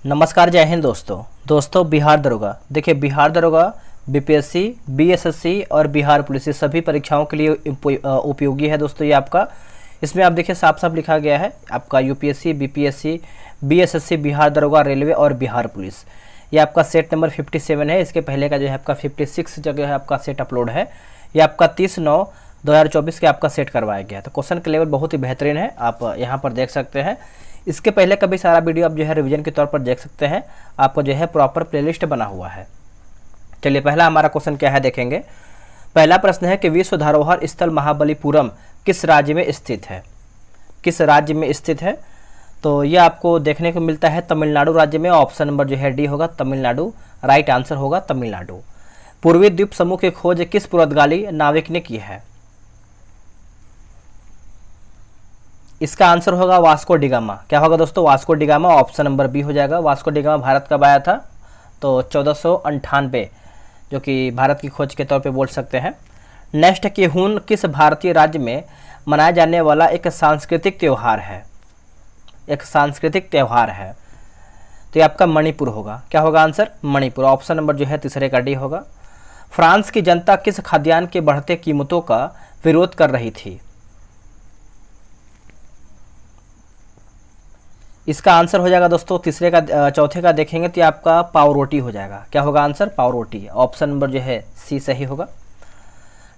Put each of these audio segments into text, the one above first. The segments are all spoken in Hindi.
नमस्कार, जय हिंद दोस्तों बिहार दरोगा। देखिए, बिहार दरोगा बीपीएससी, बीएसएससी और बिहार पुलिस ये सभी परीक्षाओं के लिए उपयोगी है दोस्तों। ये आपका इसमें आप देखिए साफ साफ लिखा गया है आपका यूपीएससी, बीपीएससी, बीएसएससी, बिहार दरोगा, रेलवे और बिहार पुलिस। ये आपका सेट नंबर 57 है। इसके पहले का जो है आपका 56 जगह है आपका सेट अपलोड है। ये आपका 30/9/2024 के आपका सेट करवाया गया है। तो क्वेश्चन का लेवल बहुत ही बेहतरीन है, आप यहाँ पर देख सकते हैं। इसके पहले का भी सारा वीडियो आप जो है रिवीजन के तौर पर देख सकते हैं। आपको जो है प्रॉपर प्लेलिस्ट बना हुआ है। चलिए, पहला हमारा क्वेश्चन क्या है देखेंगे। पहला प्रश्न है कि विश्व धरोहर स्थल महाबलीपुरम किस राज्य में स्थित है? किस राज्य में स्थित है? तो ये आपको देखने को मिलता है तमिलनाडु राज्य में। ऑप्शन नंबर जो है डी होगा, तमिलनाडु। राइट आंसर होगा तमिलनाडु। पूर्वी द्वीप समूह की खोज किस पुर्तगाली नाविक ने की है? इसका आंसर होगा वास्को डिगामा। क्या होगा दोस्तों? Vasco da Gama. Option number B हो जाएगा। वास्को डिगामा भारत कब आया था? तो 1498, जो कि भारत की खोज के तौर पे बोल सकते हैं। नेक्स्ट, केहून किस भारतीय राज्य में मनाया जाने वाला एक सांस्कृतिक त्यौहार है? एक सांस्कृतिक त्यौहार है, तो ये आपका मणिपुर होगा। क्या होगा आंसर? मणिपुर। ऑप्शन नंबर जो है तीसरे का डी होगा। फ्रांस की जनता किस खाद्यान्न के बढ़ते कीमतों का विरोध कर रही थी? इसका आंसर हो जाएगा दोस्तों चौथे का देखेंगे तो आपका पाव रोटी हो जाएगा। क्या होगा आंसर? पाव रोटी। ऑप्शन नंबर जो है सी सही होगा।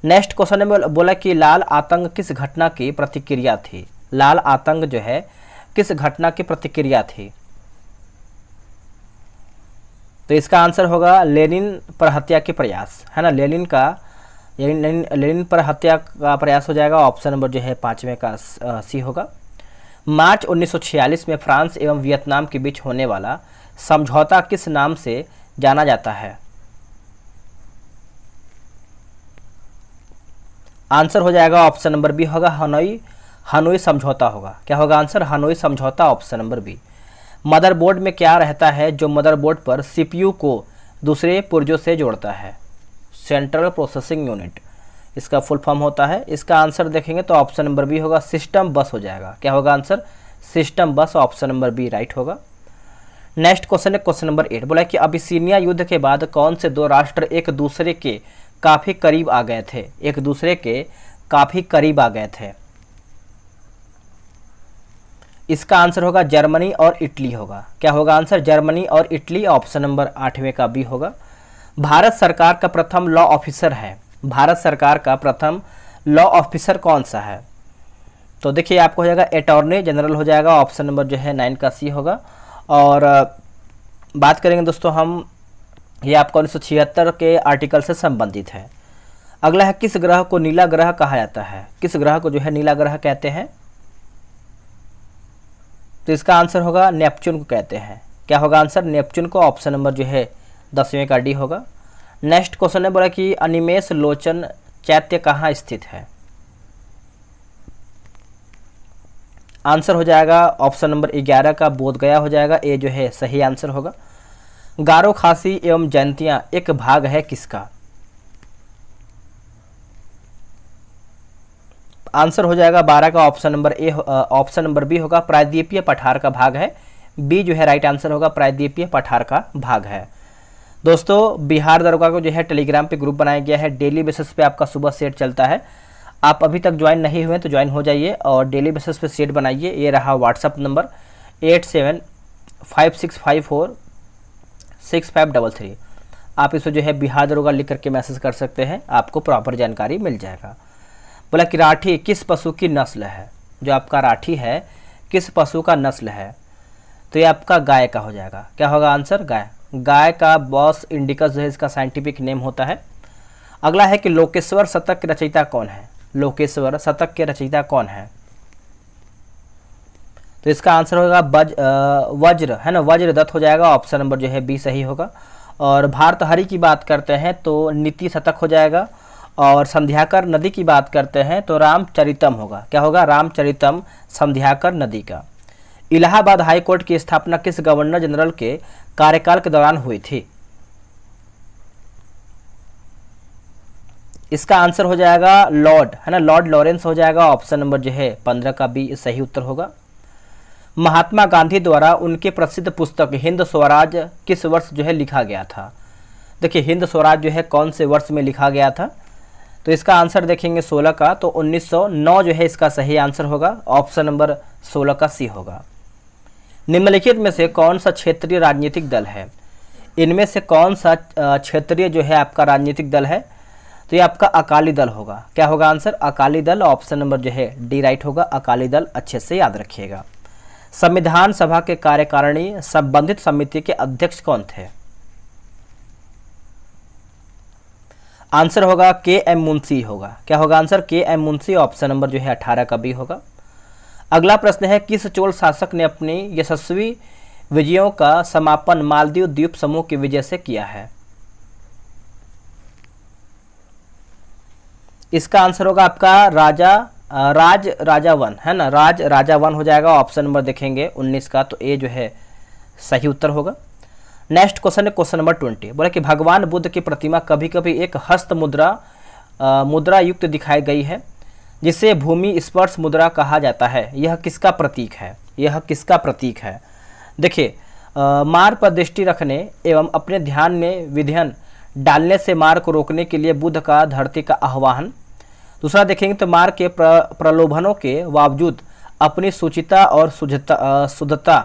नेक्स्ट क्वेश्चन में बोला कि लाल आतंक किस घटना की प्रतिक्रिया थी? लाल आतंक जो है किस घटना की प्रतिक्रिया थी? तो इसका आंसर होगा लेनिन पर हत्या के प्रयास, है ना। लेनिन पर हत्या का प्रयास हो जाएगा। ऑप्शन नंबर जो है पांचवें का सी होगा। मार्च 1946 में फ्रांस एवं वियतनाम के बीच होने वाला समझौता किस नाम से जाना जाता है? आंसर हो जाएगा ऑप्शन नंबर बी होगा, हनोई समझौता होगा। क्या होगा आंसर? हनोई समझौता। Option number B. मदरबोर्ड में क्या रहता है जो मदरबोर्ड पर सीपीयू को दूसरे पुर्जों से जोड़ता है? सेंट्रल प्रोसेसिंग यूनिट इसका फुल फॉर्म होता है। इसका आंसर देखेंगे तो ऑप्शन नंबर बी होगा, सिस्टम बस हो जाएगा। क्या होगा आंसर? सिस्टम बस। ऑप्शन नंबर बी राइट होगा। नेक्स्ट क्वेश्चन है क्वेश्चन नंबर 8। बोला कि अबिसीनिया युद्ध के बाद कौन से दो राष्ट्र एक दूसरे के काफी करीब आ गए थे? एक दूसरे के काफी करीब आ गए थे। इसका आंसर होगा जर्मनी और इटली होगा। क्या होगा आंसर? जर्मनी और इटली। ऑप्शन नंबर 8वें का बी होगा। भारत सरकार का प्रथम लॉ ऑफिसर है। भारत सरकार का प्रथम लॉ ऑफिसर कौन सा है? तो देखिए आपको हो जाएगा अटॉर्नी जनरल हो जाएगा। ऑप्शन नंबर जो है 9 का सी होगा। और बात करेंगे दोस्तों हम, ये आपका 1976 के आर्टिकल से संबंधित है। अगला है किस ग्रह को नीला ग्रह कहा जाता है? किस ग्रह को जो है नीला ग्रह कहते हैं? तो इसका आंसर होगा नेपच्यून को कहते हैं। क्या होगा आंसर? नेपच्यून को। ऑप्शन नंबर जो है 10वें का डी होगा। नेक्स्ट क्वेश्चन है बोला कि अनिमेष लोचन चैत्य कहाँ स्थित है? आंसर हो जाएगा ऑप्शन नंबर 11 का बोध गया हो जाएगा। ए जो है सही आंसर होगा। गारो खासी एवं जयंतियां एक भाग है किसका? आंसर हो जाएगा 12 का ऑप्शन नंबर बी होगा, प्रायद्वीपीय पठार का भाग है। बी जो है राइट आंसर होगा, प्रायद्वीपीय पठार का भाग है। दोस्तों बिहार दरोगा को जो है टेलीग्राम पे ग्रुप बनाया गया है। डेली बेसिस पे आपका सुबह सेट चलता है। आप अभी तक ज्वाइन नहीं हुए तो ज्वाइन हो जाइए और डेली बेसिस पे सेट बनाइए। ये रहा व्हाट्सअप नंबर 8756546533। आप इसको जो है बिहार दरोगा लिख करके मैसेज कर सकते हैं, आपको प्रॉपर जानकारी मिल जाएगा। बोला कि राठी किस पशु की नस्ल है? जो आपका राठी है किस पशु का नस्ल है? तो ये आपका गाय का हो जाएगा। क्या होगा आंसर? गाय। गाय का बॉस इंडिकस जो है इसका साइंटिफिक नेम होता है। अगला है कि लोकेश्वर शतक के रचयिता कौन है? लोकेश्वर शतक के रचयिता कौन है? तो इसका आंसर होगा वज्र, है ना, वज्रदत्त हो जाएगा। ऑप्शन नंबर जो है बी सही होगा। और भारतहरि की बात करते हैं तो नीति शतक हो जाएगा। और संध्याकर नदी की बात करते हैं तो रामचरितम होगा। क्या होगा? रामचरितम संध्याकर नदी का। इलाहाबाद हाई कोर्ट की स्थापना किस गवर्नर जनरल के कार्यकाल के दौरान हुई थी? इसका आंसर हो जाएगा लॉर्ड, है ना, लॉर्ड लॉरेंस हो जाएगा। ऑप्शन नंबर जो है 15 का बी सही उत्तर होगा। महात्मा गांधी द्वारा उनकी प्रसिद्ध पुस्तक हिंद स्वराज किस वर्ष जो है लिखा गया था? देखिए हिंद स्वराज जो है कौन से वर्ष में लिखा गया था? तो इसका आंसर देखेंगे 16 का, तो 1909 जो है इसका सही आंसर होगा। ऑप्शन नंबर 16 का सी होगा। निम्नलिखित में से कौन सा क्षेत्रीय राजनीतिक दल है? इनमें से कौन सा क्षेत्रीय जो है आपका राजनीतिक दल है? तो ये आपका अकाली दल होगा। क्या होगा answer? Akali Dal. Option number जो है डी राइट होगा, अकाली दल। अच्छे से याद रखिएगा। संविधान सभा के कार्यकारिणी संबंधित समिति के अध्यक्ष कौन थे? आंसर होगा के एम मुंशी होगा। क्या होगा आंसर? के एम मुंशी। ऑप्शन नंबर जो है 18 का बी होगा। अगला प्रश्न है, किस चोल शासक ने अपनी यशस्वी विजयों का समापन मालदीव द्वीप समूह की विजय से किया है? इसका आंसर होगा आपका राज राजा वन, है ना, राज राजा वन हो जाएगा। ऑप्शन नंबर देखेंगे 19 का, तो ए जो है सही उत्तर होगा। नेक्स्ट क्वेश्चन है क्वेश्चन नंबर 20। बोला कि भगवान बुद्ध की प्रतिमा कभी कभी एक हस्त मुद्रा युक्त दिखाई गई है, जिसे भूमि स्पर्श मुद्रा कहा जाता है। यह किसका प्रतीक है? यह किसका प्रतीक है? देखिए मार पर दृष्टि रखने एवं अपने ध्यान में विध्यन डालने से मार को रोकने के लिए बुद्ध का धरती का आह्वान। दूसरा देखेंगे तो मार के प्रलोभनों के बावजूद अपनी सुचिता और शुद्धता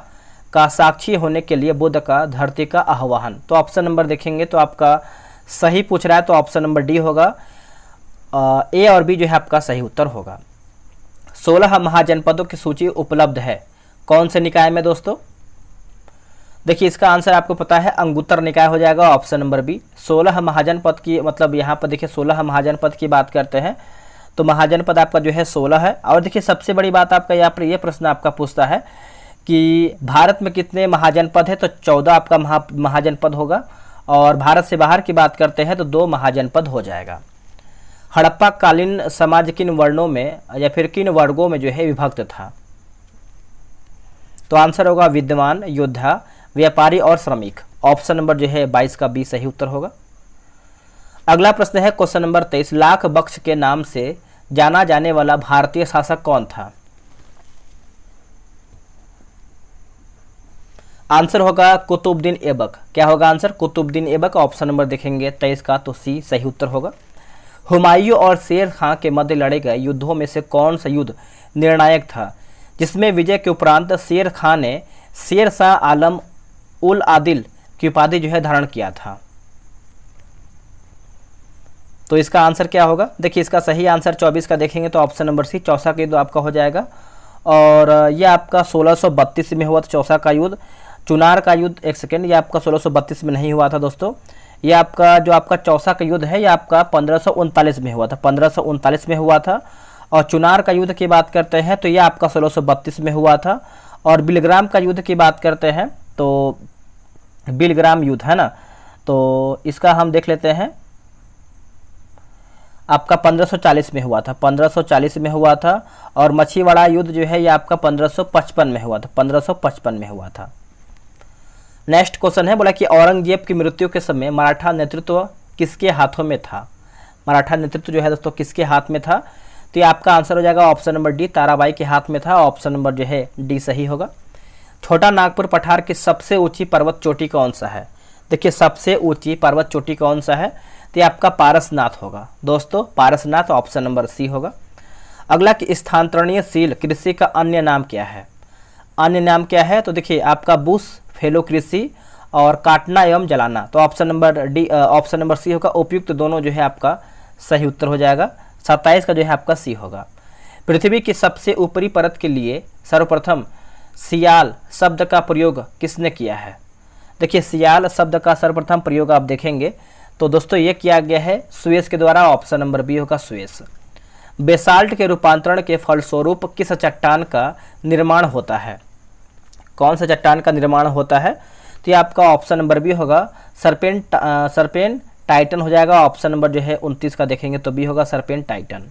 का साक्षी होने के लिए बुद्ध का धरती का आह्वान। तो ऑप्शन नंबर देखेंगे तो आपका सही पूछ रहा है, तो ऑप्शन नंबर डी होगा। ए और बी जो है आपका सही उत्तर होगा। 16 महाजनपदों की सूची उपलब्ध है कौन से निकाय में दोस्तों? देखिए इसका आंसर आपको पता है, अंगुत्तर निकाय हो जाएगा। Option number B. 16 महाजनपद की मतलब यहाँ पर देखिए 16 महाजनपद की बात करते हैं तो महाजनपद आपका जो है 16 है। और देखिए सबसे बड़ी बात आपका यहाँ पर यह प्रश्न आपका पूछता है कि भारत में कितने महाजनपद है, तो 14 आपका महाजनपद होगा। और भारत से बाहर की बात करते हैं तो 2 महाजनपद हो जाएगा। हड़प्पा कालीन समाज किन वर्णों में या फिर किन वर्गों में जो है विभक्त था? तो आंसर होगा विद्वान, योद्धा, व्यापारी और श्रमिक। ऑप्शन नंबर जो है 22 का बी सही उत्तर होगा। अगला प्रश्न है क्वेश्चन नंबर 23। लाख बख्श के नाम से जाना जाने वाला भारतीय शासक कौन था? आंसर होगा कुतुबुद्दीन ऐबक। क्या होगा answer? Qutubuddin Aibak. Option number देखेंगे 23 का, तो सी सही उत्तर होगा। हुमायूं और शेर खां के मध्य लड़े गए युद्धों में से कौन सा युद्ध निर्णायक था, जिसमें विजय के उपरांत शेर खां ने शेर शाह आलम उल आदिल की उपाधि जो है धारण किया था? तो इसका आंसर क्या होगा? देखिए इसका सही आंसर 24 का देखेंगे तो ऑप्शन नंबर सी, चौसा का युद्ध आपका हो जाएगा। और यह आपका 1632 में हुआ था चौसा का युद्ध। चुनार का युद्ध, एक सेकेंड, ये आपका 1632 में नहीं हुआ था दोस्तों। ये आपका जो आपका चौसा का युद्ध है ये आपका 1539 में हुआ था, 1539 में हुआ था। और चुनार का युद्ध की बात करते हैं तो यह आपका 1632 में हुआ था। और बिलग्राम का युद्ध की बात करते हैं तो बिलग्राम युद्ध, है ना, तो इसका हम देख लेते हैं, आपका 1540 में हुआ था, 1540 में हुआ था। और मछीवाड़ा युद्ध जो है ये आपका 1555 में हुआ था, 1555 में हुआ था। नेक्स्ट क्वेश्चन है, बोला कि औरंगजेब की मृत्यु के समय मराठा नेतृत्व किसके हाथों में था? मराठा नेतृत्व जो है दोस्तों किसके हाथ में था? तो ये आपका आंसर हो जाएगा ऑप्शन नंबर डी, ताराबाई के हाथ में था। ऑप्शन नंबर जो है डी सही होगा। छोटा नागपुर पठार की सबसे ऊंची पर्वत चोटी कौन सा है? देखिए सबसे ऊंची पर्वत चोटी कौन सा है? तो ये आपका पारसनाथ होगा दोस्तों, पारसनाथ। ऑप्शन नंबर सी होगा। अगला कि स्थानांतरणीयशील कृषि का अन्य नाम क्या है? अन्य नाम क्या है? तो देखिए आपका बुश फेलो कृषि और काटना एवं जलाना। तो option number D, option number C होगा। उपयुक्त दोनों जो है आपका सही उत्तर हो जाएगा। 27 का जो है आपका सी होगा। पृथ्वी की सबसे ऊपरी परत के लिए सर्वप्रथम सियाल शब्द का प्रयोग किसने किया है? देखिए सियाल शब्द का सर्वप्रथम प्रयोग आप देखेंगे तो दोस्तों ये किया गया है सुएज के द्वारा। ऑप्शन नंबर बी होगा सुएज। बेसाल्ट के रूपांतरण के फलस्वरूप किस चट्टान का निर्माण होता है? कौन सा चट्टान का निर्माण होता है? तो ये आपका ऑप्शन नंबर बी होगा, सरपेन टाइटन हो जाएगा। ऑप्शन नंबर जो है 29 का देखेंगे तो बी होगा, सरपेन टाइटन।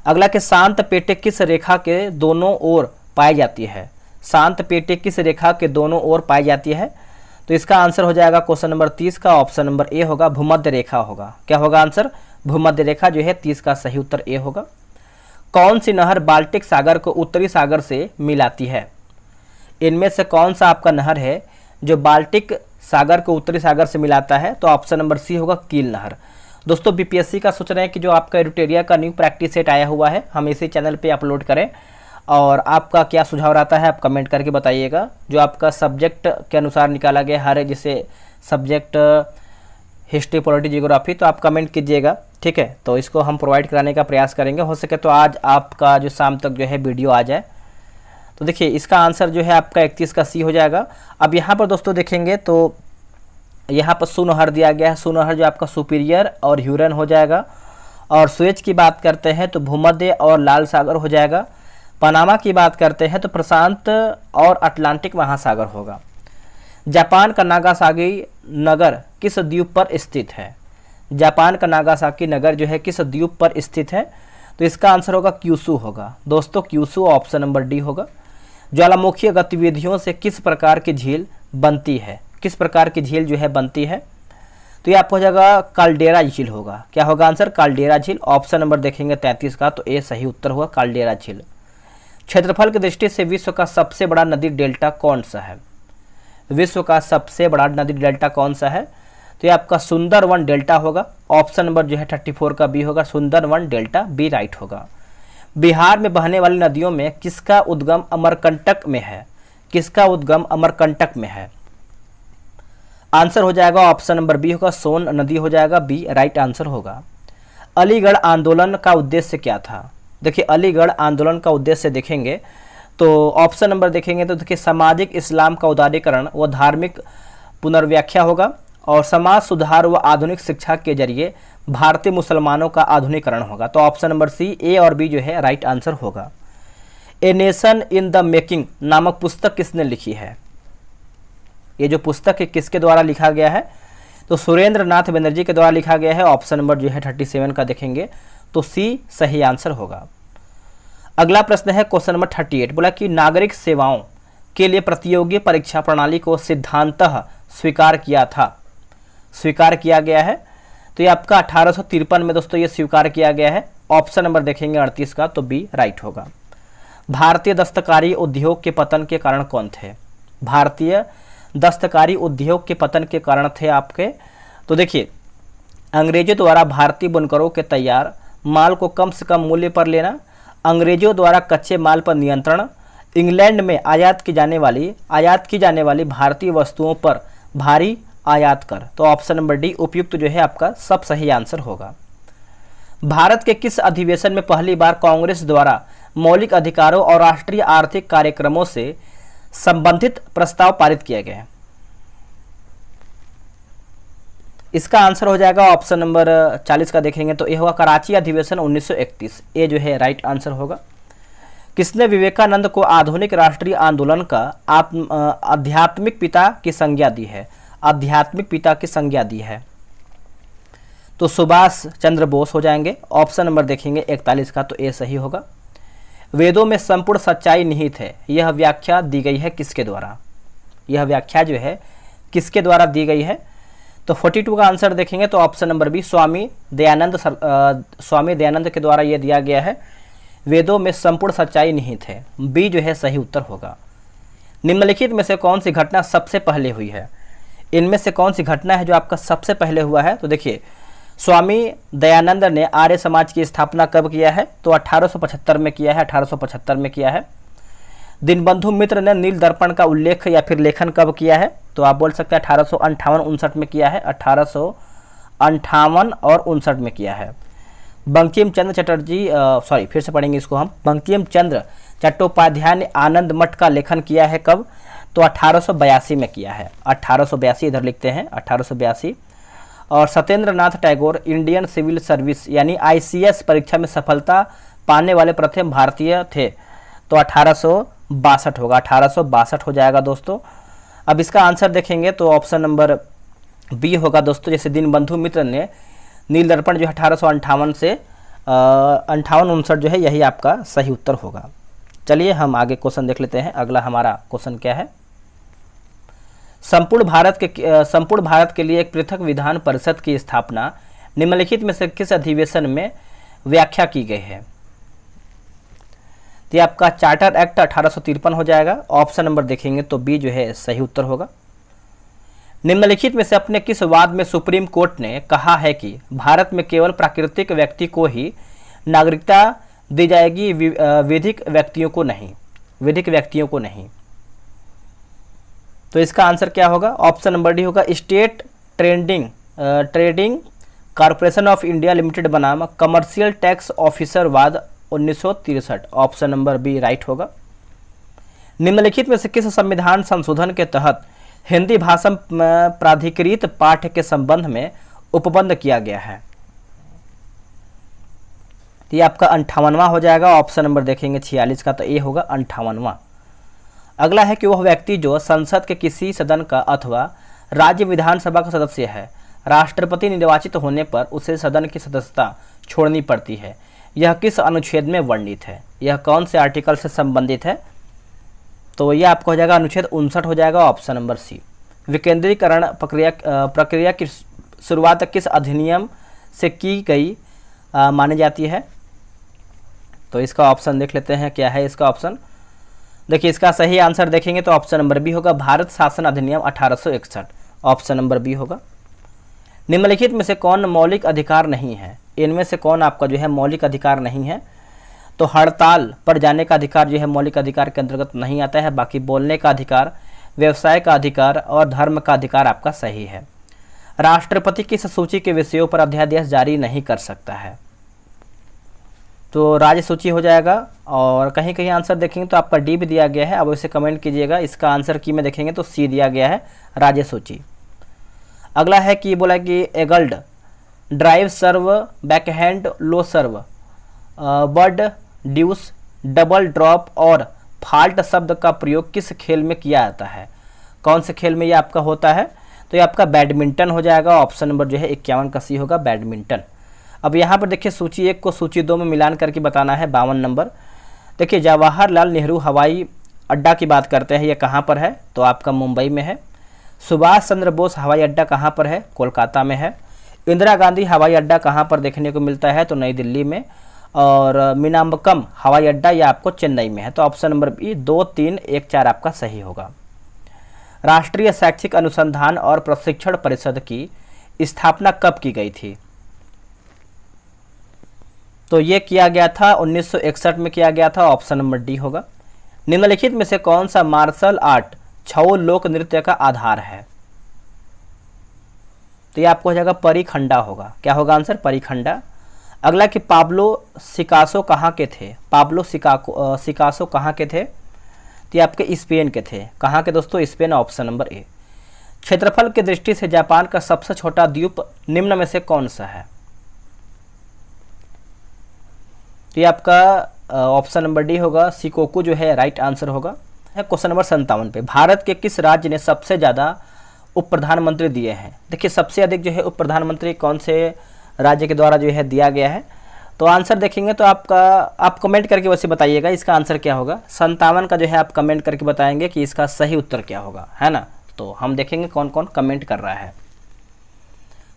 अगला कि शांत पेटे किस रेखा के दोनों ओर पाई जाती है? शांत पेटे किस रेखा के दोनों ओर पाई जाती है? तो इसका आंसर हो जाएगा क्वेश्चन नंबर 30 का, ऑप्शन नंबर ए होगा, भूमध्य रेखा होगा। क्या होगा आंसर? भूमध्य रेखा जो है 30 का सही उत्तर ए होगा। कौन सी नहर बाल्टिक सागर को उत्तरी सागर से मिलाती है? इनमें से कौन सा आपका नहर है जो बाल्टिक सागर को उत्तरी सागर से मिलाता है? तो ऑप्शन नंबर सी होगा कील नहर। दोस्तों बीपीएससी का सोच रहे हैं कि जो आपका एडुटेरिया का न्यू प्रैक्टिस सेट आया हुआ है हम इसी चैनल पे अपलोड करें, और आपका क्या सुझाव रहता है आप कमेंट करके बताइएगा। जो आपका सब्जेक्ट के अनुसार निकाला गया हर जैसे सब्जेक्ट हिस्ट्री, पॉलिटी, जियोग्राफी, तो आप कमेंट कीजिएगा, ठीक है। तो इसको हम प्रोवाइड कराने का प्रयास करेंगे, हो सके तो आज आपका जो शाम तक जो है वीडियो आ जाए। तो देखिए इसका आंसर जो है आपका 31 का सी हो जाएगा। अब यहाँ पर दोस्तों देखेंगे तो यहाँ पर सुनहर दिया गया है, सुनहर जो आपका सुपीरियर और ह्यूरन हो जाएगा। और स्वेज की बात करते हैं तो भूमध्य और लाल सागर हो जाएगा। पनामा की बात करते हैं तो प्रशांत और अटलांटिक महासागर होगा। जापान का नागासाकी नगर किस द्वीप पर स्थित है? जापान का नागासाकी नगर जो है किस द्वीप पर स्थित है? तो इसका आंसर होगा क्यूशू होगा। दोस्तों क्यूशू ऑप्शन नंबर डी होगा। ज्वालामुखीय गतिविधियों से किस प्रकार की झील बनती है? किस प्रकार की झील जो है बनती है? तो ये आपको हो जाएगा काल्डेरा झील होगा। क्या होगा आंसर? काल्डेरा झील। ऑप्शन नंबर देखेंगे 33 का, तो ए सही उत्तर होगा काल्डेरा झील। क्षेत्रफल की दृष्टि से विश्व का सबसे बड़ा नदी डेल्टा कौन सा है? विश्व का सबसे बड़ा नदी डेल्टा कौन सा है? तो ये आपका सुंदरवन डेल्टा होगा। ऑप्शन नंबर जो है 34 का बी होगा, सुंदरवन डेल्टा, बी राइट होगा। बिहार में बहने वाली नदियों में किसका उद्गम अमरकंटक में है? किसका उद्गम अमरकंटक में है? आंसर हो जाएगा ऑप्शन नंबर बी होगा, सोन नदी हो जाएगा, बी राइट आंसर होगा। अलीगढ़ आंदोलन का उद्देश्य क्या था? देखिए अलीगढ़ आंदोलन का उद्देश्य देखेंगे तो ऑप्शन नंबर देखेंगे तो देखिए सामाजिक इस्लाम का उदारीकरण व धार्मिक पुनर्व्याख्या होगा, और समाज सुधार व आधुनिक शिक्षा के जरिए भारतीय मुसलमानों का आधुनिकरण होगा। तो ऑप्शन नंबर सी, ए और बी जो है राइट आंसर होगा। A nation in the making नामक पुस्तक किसने लिखी है? ये जो पुस्तक है किसके द्वारा लिखा गया है? तो सुरेंद्र नाथ बनर्जी के द्वारा लिखा गया है। ऑप्शन नंबर जो है 37 का देखेंगे तो सी सही आंसर होगा। अगला प्रश्न है क्वेश्चन नंबर 38, बोला कि नागरिक सेवाओं के लिए प्रतियोगी परीक्षा प्रणाली को सिद्धांतः स्वीकार किया गया है। तो ये आपका 1853 में दोस्तों ये स्वीकार किया गया है। ऑप्शन नंबर देखेंगे 38 का, तो बी राइट होगा। भारतीय दस्तकारी उद्योग के पतन के कारण कौन थे? भारतीय दस्तकारी उद्योग के पतन के कारण थे आपके, तो देखिए अंग्रेजों द्वारा भारतीय बुनकरों के तैयार माल को कम से कम मूल्य पर लेना, अंग्रेजों द्वारा कच्चे माल पर नियंत्रण, इंग्लैंड में आयात की जाने वाली भारतीय वस्तुओं पर भारी आयात कर। तो ऑप्शन नंबर डी उपयुक्त जो है आपका सब सही आंसर होगा। भारत के किस अधिवेशन में पहली बार कांग्रेस द्वारा मौलिक अधिकारों और राष्ट्रीय आर्थिक कार्यक्रमों से संबंधित प्रस्ताव पारित किया गया? इसका आंसर हो जाएगा ऑप्शन नंबर 40 का देखेंगे तो यह होगा कराची अधिवेशन 1931, ए जो है राइट आंसर होगा। किसने विवेकानंद को आधुनिक राष्ट्रीय आंदोलन का आध्यात्मिक पिता की संज्ञा दी है? आध्यात्मिक पिता की संज्ञा दी है तो सुभाष चंद्र बोस हो जाएंगे। ऑप्शन नंबर देखेंगे 41 का, तो ए सही होगा। वेदों में संपूर्ण सच्चाई निहित है, यह व्याख्या दी गई है किसके द्वारा? यह व्याख्या जो है किसके द्वारा दी गई है? तो 42 का आंसर देखेंगे तो option number B Swami Dayanand के द्वारा यह दिया गया है। वेदों में संपूर्ण सच्चाई निहित है, बी जो है सही उत्तर होगा। निम्नलिखित में से कौन सी घटना सबसे पहले हुई है? इनमें से कौन सी घटना है जो आपका सबसे पहले हुआ है? तो देखिए स्वामी दयानंद ने आर्य समाज की स्थापना कब किया है? तो 1875 में किया है, 1875 में किया है। दीनबंधु मित्र ने नील दर्पण का उल्लेख या फिर लेखन कब किया है? तो आप बोल सकते हैं 1858-59 में किया है, 1858 और 59 में किया है। बंकिम चंद्र चटर्जी फिर से पढ़ेंगे इसको हम। बंकिम चंद्र चट्टोपाध्याय ने आनंद मठ का लेखन किया है कब? तो 1882 में किया है, 1882 इधर लिखते हैं 1882। और Satyendra Nath Tagore Indian civil service यानी ICS परीक्षा में सफलता पाने वाले प्रथम भारतीय थे, तो 1862 होगा, 1862 हो जाएगा दोस्तों। अब इसका आंसर देखेंगे तो ऑप्शन नंबर बी होगा दोस्तों। जैसे दीनबंधु मित्र ने नील दर्पण जो 1858 से 58-59 जो है यही आपका सही उत्तर होगा। चलिए हम आगे क्वेश्चन देख लेते हैं। अगला हमारा क्वेश्चन क्या है? संपूर्ण भारत के लिए एक पृथक विधान परिषद की स्थापना निम्नलिखित में से किस अधिवेशन में व्याख्या की गई है? तो ये आपका चार्टर एक्ट 1853 हो जाएगा। ऑप्शन नंबर देखेंगे तो बी जो है सही उत्तर होगा। निम्नलिखित में से अपने किस वाद में सुप्रीम कोर्ट ने कहा है कि भारत में केवल प्राकृतिक व्यक्ति को ही नागरिकता दी जाएगी, विधिक व्यक्तियों को नहीं, विधिक व्यक्तियों को नहीं? तो इसका आंसर क्या होगा? ऑप्शन नंबर डी होगा state trading corporation of India limited बनाम कमर्शियल टैक्स ऑफिसर वाद 1963। ऑप्शन नंबर बी राइट होगा। निम्नलिखित में से किस संविधान संशोधन के तहत हिंदी भाषा प्राधिकृत पाठ के संबंध में उपबंध किया गया है? ये आपका 58वां हो जाएगा। ऑप्शन नंबर देखेंगे 46 का, तो ये होगा 58वां। अगला है कि वह व्यक्ति जो संसद के किसी सदन का अथवा राज्य विधानसभा का सदस्य है, राष्ट्रपति निर्वाचित होने पर उसे सदन की सदस्यता छोड़नी पड़ती है, यह किस अनुच्छेद में वर्णित है? यह कौन से आर्टिकल से संबंधित है? तो यह आपको हो जाएगा अनुच्छेद 59 हो जाएगा। Option number C. विकेंद्रीकरण प्रक्रिया की शुरुआत किस अधिनियम से की गई मानी जाती है? तो इसका ऑप्शन देख लेते हैं, क्या है इसका ऑप्शन। देखिए इसका सही आंसर देखेंगे तो ऑप्शन नंबर बी होगा, भारत शासन अधिनियम 1861। ऑप्शन नंबर बी होगा। निम्नलिखित में से कौन मौलिक अधिकार नहीं है? इनमें से कौन आपका जो है मौलिक अधिकार नहीं है? तो हड़ताल पर जाने का अधिकार जो है मौलिक अधिकार के अंतर्गत नहीं आता है। बाकी बोलने का अधिकार, व्यवसाय का अधिकार और धर्म का अधिकार आपका सही है। राष्ट्रपति किस सूची के विषयों पर अध्यादेश जारी नहीं कर सकता है? तो राज्य सूची हो जाएगा। और कहीं कहीं आंसर देखेंगे तो आपका डी भी दिया गया है, अब इसे कमेंट कीजिएगा। इसका आंसर की में देखेंगे तो सी दिया गया है, राज्य सूची। अगला है कि बोला कि एगल्ड ड्राइव सर्व, बैकहैंड लो सर्व, बर्ड ड्यूस, डबल ड्रॉप और फाल्ट शब्द का प्रयोग किस खेल में किया जाता है? कौन से खेल में ये आपका होता है? तो ये आपका बैडमिंटन हो जाएगा। ऑप्शन नंबर जो है 51 का सी होगा, बैडमिंटन। अब यहाँ पर देखिए सूची 1 को सूची 2 में मिलान करके बताना है। 52 नंबर देखिए, जवाहरलाल नेहरू हवाई अड्डा की बात करते हैं, ये कहाँ पर है? तो आपका मुंबई में है। सुभाष चंद्र बोस हवाई अड्डा कहाँ पर है? कोलकाता में है। इंदिरा गांधी हवाई अड्डा कहाँ पर देखने को मिलता है? तो नई दिल्ली में। और मीनाम्बकम हवाई अड्डा ये आपको चेन्नई में है। तो ऑप्शन नंबर बी 2, 3, 1, 4 आपका सही होगा। राष्ट्रीय शैक्षिक अनुसंधान और प्रशिक्षण परिषद की स्थापना कब की गई थी? तो ये किया गया था 1961 में किया गया था। ऑप्शन नंबर डी होगा। निम्नलिखित में से कौन सा मार्शल आर्ट छऊ लोक नृत्य का आधार है? तो ये आपको हो जाएगा परिखंडा होगा। क्या होगा आंसर? परिखंडा। अगला कि पाब्लो सिकासो कहाँ के थे? पाब्लो सिकासो कहाँ के थे? तो ये आपके स्पेन के थे। कहाँ के दोस्तों? स्पेन। Option number A. क्षेत्रफल की दृष्टि से जापान का सबसे छोटा द्वीप निम्न में से कौन सा है? तो ये आपका ऑप्शन नंबर डी होगा, शिकोकू जो है राइट आंसर होगा। क्वेश्चन नंबर 57 पे, भारत के किस राज्य ने सबसे ज़्यादा उप प्रधानमंत्री दिए हैं? देखिए सबसे अधिक जो है उप प्रधानमंत्री कौन से राज्य के द्वारा जो है दिया गया है? तो आंसर देखेंगे तो आप कमेंट करके वैसे बताइएगा इसका आंसर क्या होगा। 57 का जो है आप कमेंट करके बताएंगे कि इसका सही उत्तर क्या होगा, है ना। तो हम देखेंगे कौन कौन कमेंट कर रहा है।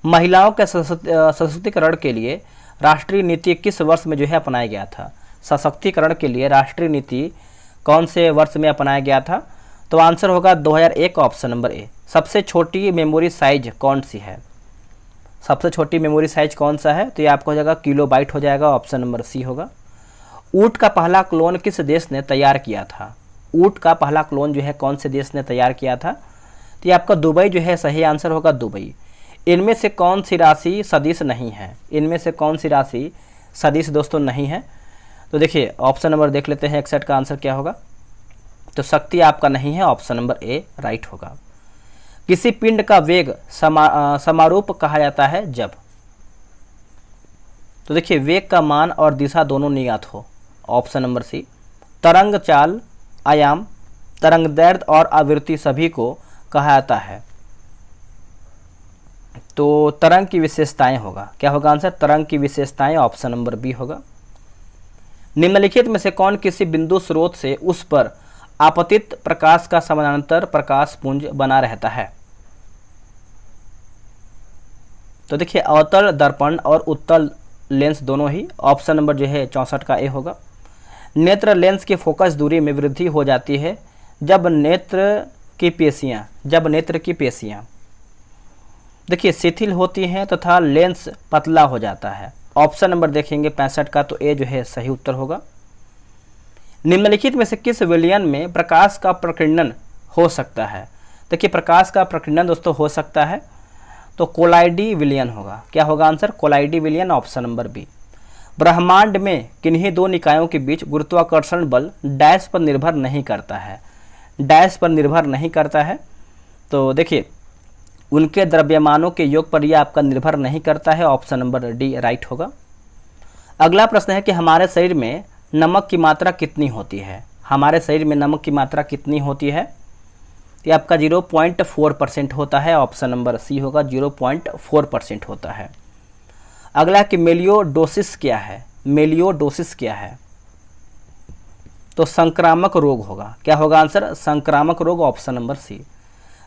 महिलाओं के सशक्तिकरण के लिए राष्ट्रीय नीति किस वर्ष में जो है अपनाया गया था? सशक्तिकरण के लिए राष्ट्रीय नीति कौन से वर्ष में अपनाया गया था? तो आंसर होगा 2001। Option number A. सबसे छोटी मेमोरी साइज कौन सी है? सबसे छोटी मेमोरी साइज कौन सा है? तो ये आपको हो जाएगा किलोबाइट हो जाएगा। ऑप्शन नंबर सी होगा। ऊँट का पहला क्लोन किस देश ने तैयार किया था? ऊँट का पहला क्लोन जो है कौन से देश ने तैयार किया था? तो ये आपका दुबई जो है सही आंसर होगा, दुबई। इनमें से कौन सी राशि सदिश नहीं है? इनमें से कौन सी राशि सदिश दोस्तों नहीं है? तो देखिए ऑप्शन नंबर देख लेते हैं 61 का आंसर क्या होगा। तो शक्ति आपका नहीं है। ऑप्शन नंबर ए राइट होगा। किसी पिंड का वेग समारूप कहा जाता है जब? तो देखिए वेग का मान और दिशा दोनों नियत हो। Option number C. तरंग चाल, आयाम, तरंग दैर्ध्य और आवृत्ति सभी को कहा जाता है। तो तरंग की विशेषताएं होगा। क्या होगा आंसर? तरंग की विशेषताएं। ऑप्शन नंबर बी होगा। निम्नलिखित में से कौन किसी बिंदु स्रोत से उस पर आपतित प्रकाश का समानांतर प्रकाश पुंज बना रहता है? तो देखिए अवतल दर्पण और उत्तल लेंस दोनों ही। ऑप्शन नंबर जो है 64 का ए होगा। नेत्र लेंस की फोकस दूरी में वृद्धि हो जाती है जब नेत्र की पेशियां देखिए शिथिल होती हैं तथा लेंस पतला हो जाता है। ऑप्शन नंबर देखेंगे 65 का, तो ए जो है सही उत्तर होगा। निम्नलिखित में से किस विलयन में प्रकाश का प्रकीर्णन हो सकता है? देखिए प्रकाश का प्रकीर्णन दोस्तों हो सकता है तो कोलाइडी विलयन होगा। क्या होगा आंसर? कोलाइडी विलयन, ऑप्शन नंबर बी। ब्रह्मांड में किन्हीं दो निकायों के बीच गुरुत्वाकर्षण बल डैश पर निर्भर नहीं करता है? डैश पर निर्भर नहीं करता है, तो देखिए उनके द्रव्यमानों के योग पर यह आपका निर्भर नहीं करता है। ऑप्शन नंबर डी राइट होगा। अगला प्रश्न है कि हमारे शरीर में नमक की मात्रा कितनी होती है? हमारे शरीर में नमक की मात्रा कितनी होती है? ये आपका 0.4% होता है। ऑप्शन नंबर सी होगा, 0.4% होता है। अगला कि मेलियोडोसिस क्या है? मेलियोडोसिस क्या है? तो संक्रामक रोग होगा। क्या होगा आंसर? संक्रामक रोग, ऑप्शन नंबर सी।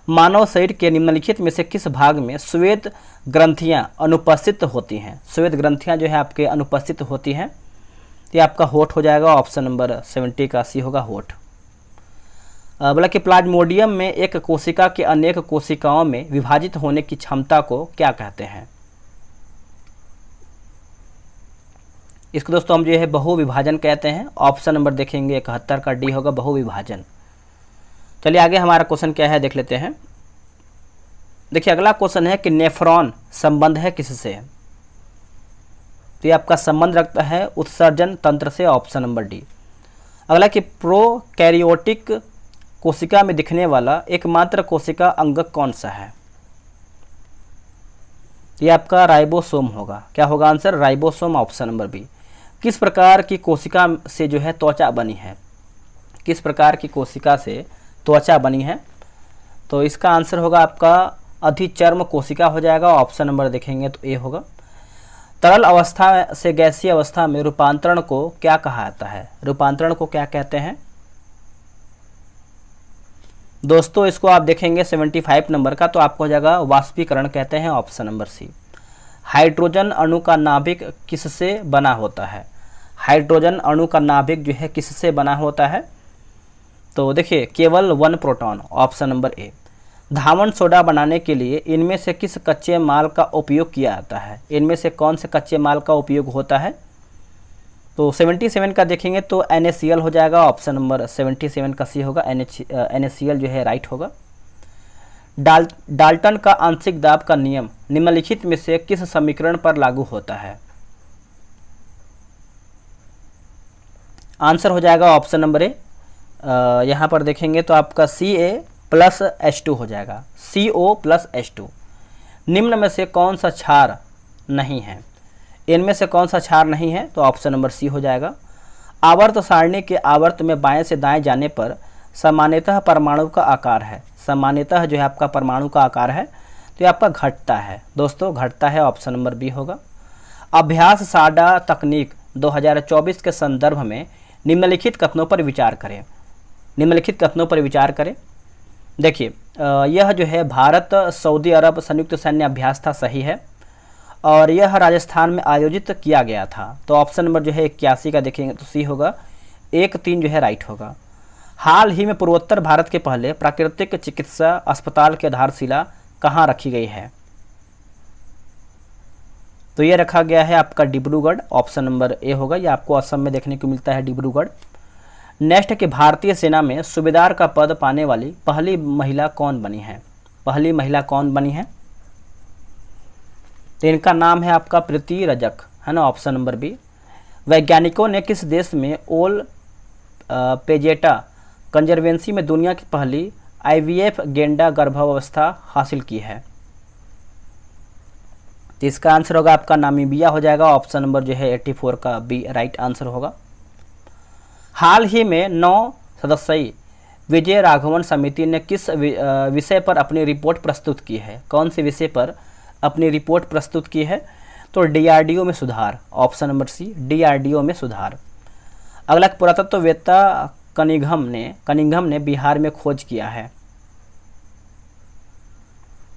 मानव शरीर के निम्नलिखित में से किस भाग में श्वेत ग्रंथियां अनुपस्थित होती हैं? श्वेत ग्रंथियां जो है आपके अनुपस्थित होती हैं, ये आपका होठ हो जाएगा। ऑप्शन नंबर 70 का सी होगा, होठ। बोला कि प्लाज्मोडियम में एक कोशिका के अनेक कोशिकाओं में विभाजित होने की क्षमता को क्या कहते हैं? इसको दोस्तों हम जो है बहुविभाजन कहते हैं। ऑप्शन नंबर देखेंगे 71 का डी होगा, बहुविभाजन। चलिए आगे हमारा क्वेश्चन क्या है देख लेते हैं। देखिए अगला क्वेश्चन है कि नेफ्रॉन संबंध है किससे? तो ये आपका संबंध रखता है उत्सर्जन तंत्र से। Option number D. अगला कि प्रोकैरियोटिक कोशिका में दिखने वाला एकमात्र कोशिका अंगक कौन सा है? ये आपका राइबोसोम होगा। क्या होगा answer? Ribosome, option number B. किस प्रकार की कोशिका से जो है त्वचा बनी है? किस प्रकार की कोशिका से त्वचा बनी है? तो इसका आंसर होगा आपका अधिचर्म कोशिका हो जाएगा। ऑप्शन नंबर देखेंगे तो ए होगा। तरल अवस्था से गैसीय अवस्था में रूपांतरण को क्या कहा जाता है? रूपांतरण को क्या कहते हैं? दोस्तों इसको आप देखेंगे 75 नंबर का, तो आपको हो जाएगा वाष्पीकरण कहते हैं। ऑप्शन नंबर सी। हाइड्रोजन अणु का नाभिक किससे बना होता है? हाइड्रोजन अणु का नाभिक जो है किससे बना होता है? तो देखिए केवल 1 proton. Option number A. Dhawan soda बनाने के लिए इनमें से किस कच्चे माल का उपयोग किया जाता है? इनमें से कौन से कच्चे माल का उपयोग होता है? तो 77 का देखेंगे तो NaCl हो जाएगा। ऑप्शन नंबर 77 का सी होगा, NaCl जो है राइट होगा। डाल्टन का आंशिक दाब का नियम निम्नलिखित में से किस समीकरण पर लागू होता है? आंसर हो जाएगा ऑप्शन नंबर ए। यहाँ पर देखेंगे तो आपका Ca+H2 हो जाएगा, CO+H2। निम्न में से कौन सा क्षार नहीं है? इनमें से कौन सा क्षार नहीं है? तो ऑप्शन नंबर सी हो जाएगा। आवर्त सारणी के आवर्त में बाएं से दाएं जाने पर सामान्यतः परमाणु का आकार है, सामान्यतः जो है आपका परमाणु का आकार है तो ये आपका घटता है दोस्तों, घटता है। ऑप्शन नंबर बी होगा। अभ्यास साडा तकनीक 2024 के संदर्भ में निम्नलिखित कथनों पर विचार करें। निम्नलिखित कथनों पर विचार करें। देखिए यह जो है भारत सऊदी अरब संयुक्त सैन्य अभ्यास था, सही है, और यह राजस्थान में आयोजित किया गया था। तो ऑप्शन नंबर जो है 81 का देखेंगे तो सी होगा, 1-3 जो है राइट होगा। हाल ही में पूर्वोत्तर भारत के पहले प्राकृतिक चिकित्सा अस्पताल की आधारशिला कहाँ रखी गई है? तो ये रखा गया है आपका डिब्रूगढ़। ऑप्शन नंबर ए होगा, ये आपको असम में देखने को मिलता है डिब्रूगढ़। नेक्स्ट के भारतीय सेना में सूबेदार का पद पाने वाली पहली महिला कौन बनी है? पहली महिला कौन बनी है? तो इनका नाम है आपका प्रीति रजक, है ना। Option number B. वैज्ञानिकों ने किस देश में ओल पेजेटा कंजर्वेंसी में दुनिया की पहली IVF गेंडा गर्भावस्था हासिल की है? तो इसका आंसर होगा आपका नामीबिया हो जाएगा। ऑप्शन नंबर जो है 84 का बी राइट आंसर होगा। हाल ही में 9 सदस्यीय विजय राघवन समिति ने किस विषय पर अपनी रिपोर्ट प्रस्तुत की है? कौन से विषय पर अपनी रिपोर्ट प्रस्तुत की है? तो DRDO में सुधार। ऑप्शन नंबर सी, DRDO में सुधार। अगला पुरातत्ववेत्ता कनिंघम ने बिहार में खोज किया है।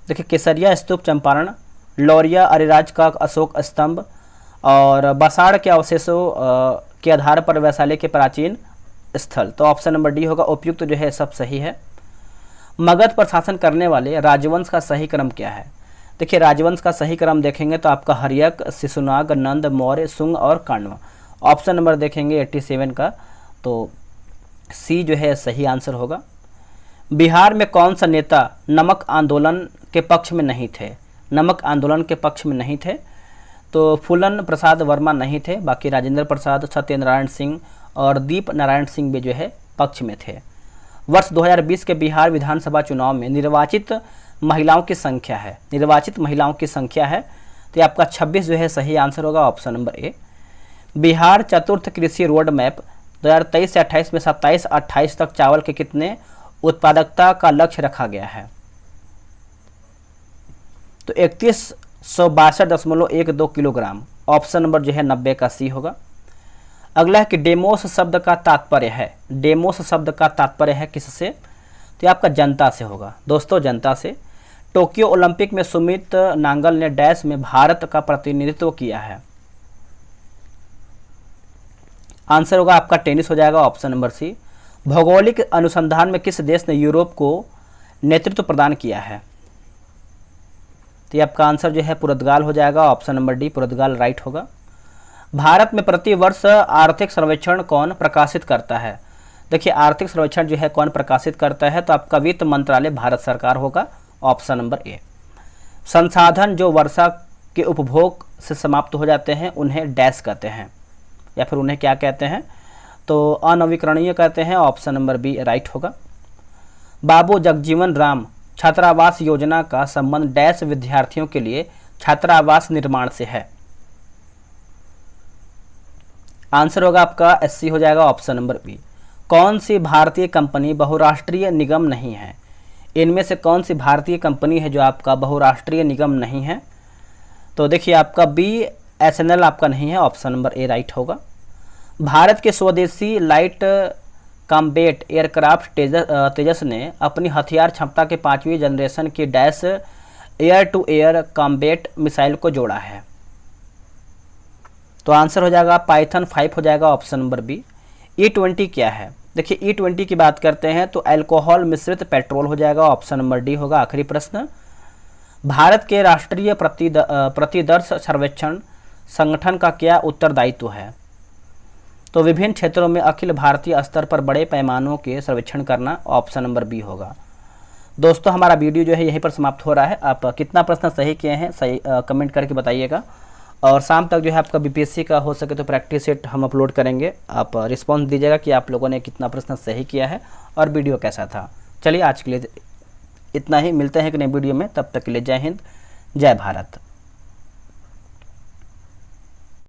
देखिए केसरिया स्तूप चंपारण, लौरिया अरिराज का अशोक स्तंभ और बसाड़ के अवशेषों के आधार पर वैशाली के प्राचीन स्थल। तो ऑप्शन नंबर डी होगा उपयुक्त जो है सब सही है। मगध पर शासन करने वाले राजवंश का सही क्रम क्या है? देखिए राजवंश का सही क्रम देखेंगे तो आपका हर्यक, शिशुनाग, नंद, मौर्य, शुंग और कण्व। ऑप्शन नंबर देखेंगे 87 का, तो सी जो है सही आंसर होगा। बिहार में कौन सा नेता नमक आंदोलन के पक्ष में नहीं थे? नमक आंदोलन के पक्ष में नहीं थे, तो फूलन प्रसाद वर्मा नहीं थे, बाकी राजेंद्र प्रसाद, सत्यनारायण सिंह और दीप नारायण सिंह भी जो है पक्ष में थे। वर्ष 2020 के बिहार विधानसभा चुनाव में निर्वाचित महिलाओं की संख्या है, निर्वाचित महिलाओं की संख्या है, तो आपका 26 जो है सही आंसर होगा, ऑप्शन नंबर ए। बिहार चतुर्थ कृषि रोड मैप 2023 से 28 में 27-28 तक चावल के कितने उत्पादकता का लक्ष्य रखा गया है? तो 3162.12 किलोग्राम। ऑप्शन नंबर जो है 90 का सी होगा। अगला है कि डेमोस शब्द का तात्पर्य है, डेमोस शब्द का तात्पर्य है किससे? तो आपका जनता से होगा दोस्तों, जनता से। टोक्यो ओलंपिक में सुमित नांगल ने डैश में भारत का प्रतिनिधित्व किया है। आंसर होगा आपका टेनिस हो जाएगा, ऑप्शन नंबर सी। भौगोलिक अनुसंधान में किस देश ने यूरोप को नेतृत्व प्रदान किया है? तो आपका आंसर जो है पुर्तगाल हो जाएगा, ऑप्शन नंबर डी पुर्तगाल राइट होगा। भारत में प्रति वर्ष आर्थिक सर्वेक्षण कौन प्रकाशित करता है? देखिए आर्थिक सर्वेक्षण जो है कौन प्रकाशित करता है? तो आपका वित्त मंत्रालय भारत सरकार होगा, ऑप्शन नंबर ए। संसाधन जो वर्षा के उपभोग से समाप्त हो जाते हैं उन्हें डैश कहते हैं, या फिर उन्हें क्या कहते हैं? तो अनवीकरणीय कहते हैं, ऑप्शन नंबर बी राइट होगा। बाबू जगजीवन राम छात्रावास योजना का संबंध डैश विद्यार्थियों के लिए छात्रावास निर्माण से है। आंसर होगा आपका एससी हो जाएगा, ऑप्शन नंबर बी। कौन सी भारतीय कंपनी बहुराष्ट्रीय निगम नहीं है? इनमें से कौन सी भारतीय कंपनी है जो आपका बहुराष्ट्रीय निगम नहीं है? तो देखिए आपका BSNL आपका नहीं है, ऑप्शन नंबर ए राइट होगा। भारत के स्वदेशी लाइट कॉम्बैट एयरक्राफ्ट तेजस ने अपनी हथियार क्षमता के 5वीं जनरेशन की dash air to air combat missile को जोड़ा है। तो आंसर हो जाएगा पाइथन 5 हो जाएगा, ऑप्शन नंबर बी। E20 क्या है? देखिए E20 की बात करते हैं तो अल्कोहल मिश्रित पेट्रोल हो जाएगा, ऑप्शन नंबर डी होगा। आखिरी प्रश्न, भारत के राष्ट्रीय प्रतिदर्श सर्वेक्षण संगठन का क्या उत्तरदायित्व है? तो विभिन्न क्षेत्रों में अखिल भारतीय स्तर पर बड़े पैमानों के सर्वेक्षण करना, ऑप्शन नंबर बी होगा। दोस्तों हमारा वीडियो जो है यहीं पर समाप्त हो रहा है। आप कितना प्रश्न सही किए हैं सही कमेंट करके बताइएगा, और शाम तक जो है आपका BPSC का हो सके तो प्रैक्टिस सेट हम अपलोड करेंगे। आप रिस्पॉन्स दीजिएगा कि आप लोगों ने कितना प्रश्न सही किया है और वीडियो कैसा था। चलिए आज के लिए इतना ही, मिलते हैं कि नई वीडियो में, तब तक के लिए जय हिंद, जय भारत।